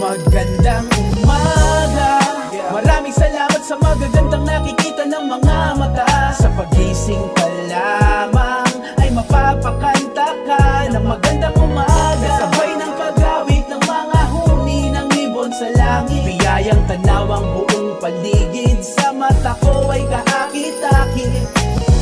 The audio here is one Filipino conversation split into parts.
Magandang umaga. Maraming salamat sa magagandang nakikita ng mga mata. Sa pagising pa lamang ay mapapakanta ka ng magandang umaga. Sabay ng pag-awit ng mga huni ng ibon sa langit. Biyayang tanaw ang buong paligid. Sa mata ko ay kaakit-akit.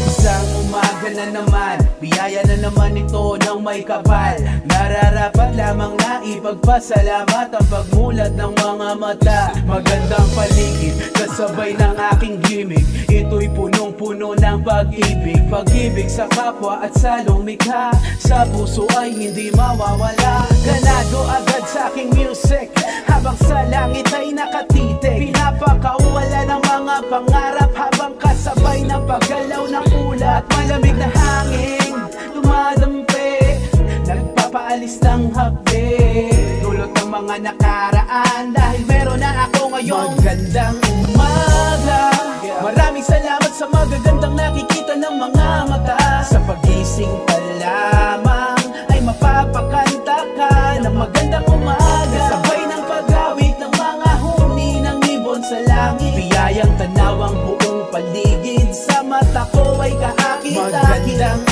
Isang umaga na naman, biyaya na naman ito ng may kapal. Nararapat lamang na ipagpasalamat ang pagmulat ng mga mata. Magandang paligid, kasabay ng aking gimmick. Ito'y punong-puno ng pag-ibig. Pag-ibig sa kapwa at sa lumikha. Sa puso ay hindi mawawala. Ganado agad sa aking music, habang sa langit ay nakatitig. Pinapakawala ng mga pangarap habang kasabay ng paggalaw ng ulat. Malamig na hangin, dumadampi, nagpapaalis ng hapdi. Dulot ng mga nakaraan, dahil meron na ako ngayon. Magandang umaga. Maraming salamat sa magagandang nakikita ng mga mata. Sa pagising pa lamang ay mapapakanta ka ng magandang umaga. Sabay ng pag-awit ng mga huni ng ibon sa langit. Biyayang tanaw ang buong paligid. Sa mata ko ay kaakit-akit. Magandang